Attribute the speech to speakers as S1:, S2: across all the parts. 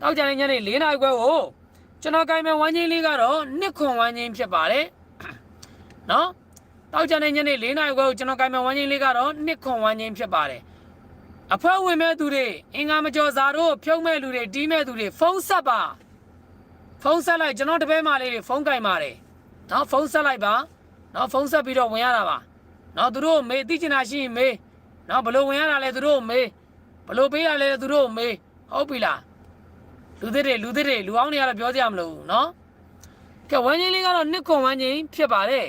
S1: တောက်ကြတဲ့ညနေ4 နာရီခွဲကိုကျွန်တော်ကိုင်မဲ့ဝမ်းချင်းလေးကတော့နှစ်ခွန်ဝမ်းချင်းဖြစ်ပါတယ်နော်တောက်ကြတဲ့ညနေ4 နာရီခွဲကိုကျွန်တော်ကိုင်မဲ့ဝမ်းချင်းလေးကတော့နှစ်ခွန်ဝမ်းချင်းဖြစ်ပါတယ်အဖွဲဝင်မဲ့သူတွေအင်္ဂါမကျော်စာတို့ဖြုံးမဲ့လူတွေတီးမဲ့သူတွေဖုန်းဆက်ပါဖုန်းဆက်လိုက်ကျွန်တော်တပည့်မလေးတွေဖုန်းကင်ပါတယ်နော်ဖုန်းဆက်လိုက်ပါနော်ဖုန်းဆက်ပြီးတော့ဝင်ရတာပါနော်သူတို့မေးသိချင်တာရှိရင်မေးနော်ဘလို့ဝင်ရတာလဲသူတို့မေးဘလို့ပေးရလဲသူတို့မေးဟုတ်ပြီလားလူသစ်တွေလူအောင်တွေကတော့ပြောကြရမလို့နော်ကဲဝမ်းချင်းလေးကတော့နှစ်ခွန်ဝမ်းချင်းဖြစ်ပါတယ်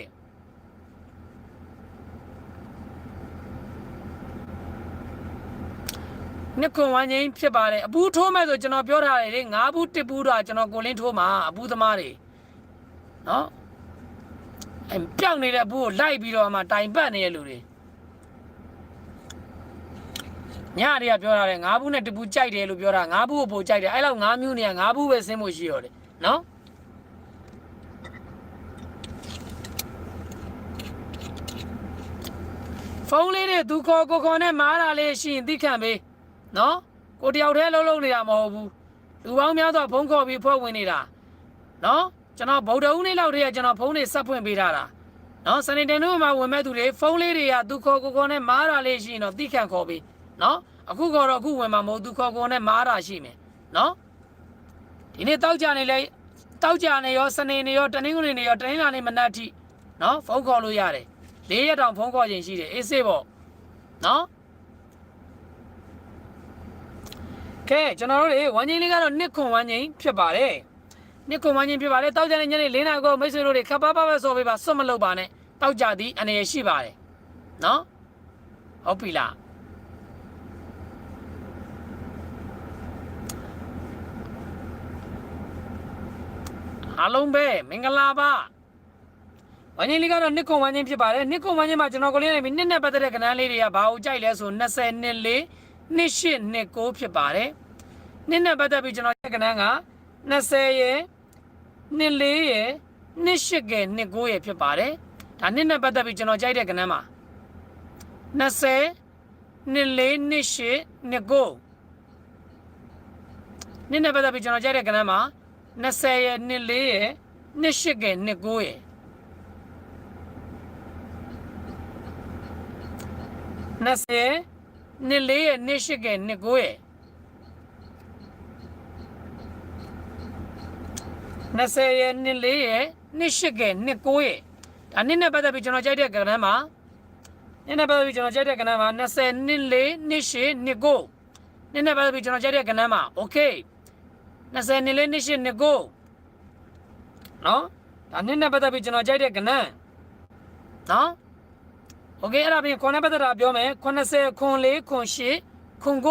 S1: နှစ်ခွန်ဝမ်းချင်းဖြစ်ပါတယ်အပူးထိုးမဲ့ဆိုကျွန်တော်ပြောထားတယ်လေ9 ဘူး1 ဘူးတော့ကျွန်တော်ကိုလင်းထိုးမှာအပူးသမားတွေနော်အဲပြောင်းနေတဲ့အပူးကိုလိုက်ပြီးတော့မှတိုင်ပတ်နေတဲ့လူတွေညတွေကပြောထားတယ်9 ဘူးနဲ့1 ဘူးကြိုက်တယ်လို့ပြောတာ9 ဘူးကိုပို့ကြိုက်တယ်အဲ့လောက်9 မျိုးနေ9 ဘူးပဲဆင်းဖို့ရှိရတယ်နော်ဖုန်းလေးတွေသူခေါ်ကိုခေါ်နဲ့မားတာလေးရှိရင်သိခံပေးနော်ကိုတယောက်တည်းလုံးနေတာမဟုတ်ဘူးလူပေါင်းများစွာဖုန်းခေါ်ပြီးဖွဲ့ဝင်နေတာနော်ကျွန်တော်ဗုဒ္ဓဦးနေ့လောက်တည်းကကျွန်တော်ဖုန်းတွေဆက်ဖွင့်ပေးထားတာနော်စနေတင်တို့မှာဝင်မဲ့သူတွေဖုန်းလေးတွေကသူခေါ်ကိုခေါ်နဲ့မားတာလေးရှိရင်တော့သိခံခေါ်ပေးနော်အခုခေါ်တော့အခုဝင်မှာမဟုတ်သူခေါ်ကိုနဲ့မားတာရှိမယ်နော်ဒီနေ့တောက်ကြနေလဲတောက်ကြနေရောစနေနေရောတနင်္ဂနွေနေရောတနင်္လာနေ့မနက်ထိနော်ဖုန်းခေါ်လို့ရတယ်4 ရက်တောင်ဖုန်းခေါ်ခြင်းရှိတယ်အေးစေးပေါ့နော်ကဲကျွန်တော်တို့တွေဝမ်းချင်းလေးကတော့နှစ်ခွန်ဝမ်းချင်းဖြစ်ပါတယ်နှစ်ခွန်ဝမ်းချင်းဖြစ်ပါတယ်တောက်ကြတဲ့ညနေ4 နာရီကိုမိတ်ဆွေတို့တွေခပ်ပါပဲဆိုပေးပါစွတ်မလုပ်ပါနဲ့တောက်ကြသည်အနေရရှိပါတယ်နော်ဟုတ်ပြီလားအားလုံးပဲမင်္ဂလာပါဝမ်းချင်းလေးကတော့နှစ်ခွန်ဝမ်းချင်းဖြစ်ပါတယ်နှစ်ခွန်ဝမ်းချင်းမှာကျွန်တော်ကိုလေးနေပြီးနှစ်နဲ့ပတ်သက်တဲ့ကဏ္ဍလေးတွေကဘာကိုကြိုက်လဲဆို20နှစ်4နှစ်8နှစ်9ဖြစ်ပါတယ်နှစ်နဲ့ပတ်သက်ပြီးကျွန်တော်ကဏ္ဍက20ရဲ့နှစ်4ရဲ့နှစ်8ရဲ့နှစ်9ရဲ့ဖြစ်ပါတယ်ဒါနှစ်နဲ့ပတ်သက်ပြီးကျွန်တော်ကြိုက်တဲ့ကဏ္ဍမှာ20နှစ်4နှစ်8နှစ်9နှစ်နဲ့ပတ်သက်ပြီးကျွန်တော်ကြိုက်တဲ့ကဏ္ဍမှာ20ရဲ့နှစ်4ရဲ့နှစ်8ရဲ့နှစ်9ရဲ့20နှစ်4ရဲ့နှစ်8ရဲ့နှစ်9ရဲ့20ရဲ့နှစ်4ရဲ့နှစ်8ရဲ့နှစ်9ရဲ့ဒါနှစ်နဲ့ပတ်သက်ပြီးကျွန်တော်ကြိုက်တဲ့ကဏ္ဍမှာနှစ်နဲ့ပတ်သက်ပြီးကျွန်တော်ကြိုက်တဲ့ကဏ္ဍမှာ20နှစ်4နှစ်8နှစ်9နှစ်နဲ့ပတ်သက်ပြီးကျွန်တော်ကြိုက်တဲ့ကဏ္ဍမှာโอเค20နှစ်4နှစ်8နှစ်9နော်ဒါနှစ်နဲ့ပတ်သက်ပြီးကျွန်တော်ကြိုက်တဲ့ကဏ္ဍနော်โอเคအဲ့ဒါပြင်ခွန်နဲ့ပတ်သက်တာပြောမယ်80ခွန်4ခွန်8ခွန်9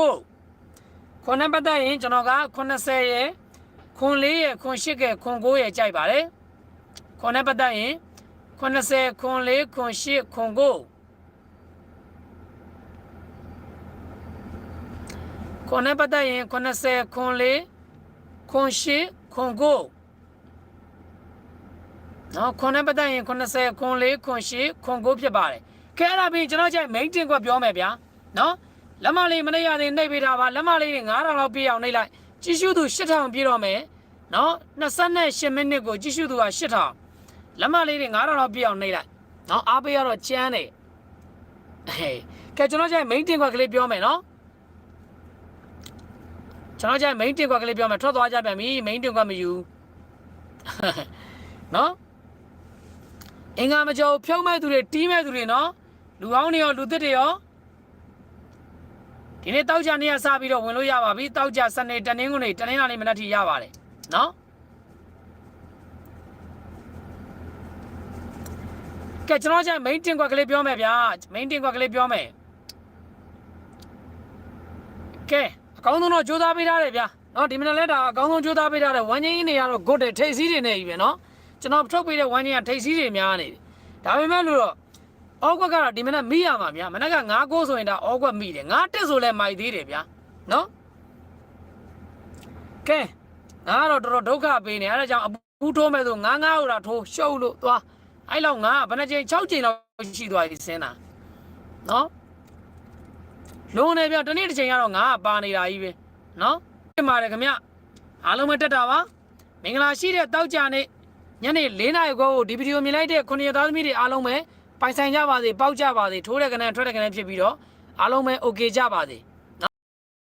S1: ခွန်နဲ့ပတ်သက်ရင်ကျွန်တော်က80ရဲ့ခွန်4ရဲ့ခွန်8ရဲ့ခွန်9ရဲ့ကြိုက်ပါတယ်ခွန်နဲ့ပတ်သက်ရင်80ခွန်4ခွန်8ခွန်9ခွန်နဲ့ပတ်သက်ရင်80ခွန်4ခွန်8ခွန်9နော်ခွန်နဲ့ပတ်သက်ရင်80ခွန်4ခွန်8ခွန်9ဖြစ်ပါတယ်ခဲအဲ့ဒါပြီးကျွန်တော်ကြိုက် main တင်ကွက်ပြောမယ်ဗျာနော်လက်မလေးမနေ့ရသေးနှိပ်ပေးထားပါလက်မလေးတွေ9000လောက်ပြည့်အောင်နှိပ်လိုက်ကြည့်ရှုသူ8000ပြည့်တော့မယ်နော်28မိနစ်ကိုကြည့်ရှုသူက8000လက်မလေးတွေ9000လောက်ပြည့်အောင်နှိပ်လိုက်နော်အားပေးရတော့ကျန်းတယ်ကဲကျွန်တော်ကြိုက် main တင်ကွက်ကလေးပြောမယ်နော်ကျွန်တော်ကြိုက် main တင်ကွက်ကလေးပြောမယ်ထွက်သွားကြပြန်ပြီ main တင်ကွက်မယူနော်အင်္ဂါမကျော်ဖြုံးမဲ့သူတွေတီးမဲ့သူတွေနော်လူကောင်းတွေရောလူသစ်တွေရောဒီနေ့တောက်ကြနေ့ကစပြီးတော့ဝင်လို့ရပါပြီတောက်ကြစနေတနင်္ဂနွေတနင်္လာနေ့မနက်ထိရပါတယ်နော်ကဲကျွန်တော်ကြိုက် main တင်ကွက်ကလေးပြောမယ်ဗျာ main တင်ကွက်ကလေးပြောမယ်ကဲအကောင်းဆုံးတော့ကြိုးစားပေးထားတယ်ဗျာနော်ဒီမနေ့လဲဒါအကောင်းဆုံးကြိုးစားပေးထားတယ်ဝမ်းချင်းတွေကတော့ good တယ်ထိတ်စည်းတွေနဲ့ကြီးပဲနော်ကျွန်တော်ထုတ်ပေးတဲ့ဝမ်းချင်းကထိတ်စည်းတွေများနေတယ်ဒါပေမဲ့လို့တော့အောက်ကွက်ကတော့ဒီမနေ့မိရမှာဗျာမနေ့က9 9ဆိုရင်ဒါအောက်ကွက်မိတယ်9 1ဆိုလဲမိုက်သေးတယ်ဗျာနော်ကဲငါကတော့တော်တော်ဒုက္ခပေးနေအဲ့ဒါကြောင့်အပူထိုးမဲ့ဆို9 9ဟိုတာထိုးရှုပ်လို့သွားအဲ့လောက်ငါဘယ်နှချိန်6ချိန်လောက်ရှိသွားပြီစင်းတာနော်လုံးနေဗျာတနေ့တစ်ချိန်ကတော့ငါပါနေတာကြီးပဲနော်ပြင်ပါတယ်ခင်ဗျ အားလုံးပဲတက်တာပါမင်္ဂလာရှိတဲ့တောက်ကြနေ့ညနေ4 နာရီကိုဒီဗီဒီယိုမြင်လိုက်တဲ့ခုနှစ်သားသမီးတွေအားလုံးပဲပိုင်ဆိုင်ကြပါစေပေါက်ကြပါစေထိုးတဲ့ကနန်းထွက်တဲ့ကနန်းဖြစ်ပြီးတော့အားလုံးပဲ okay ကြပါစေ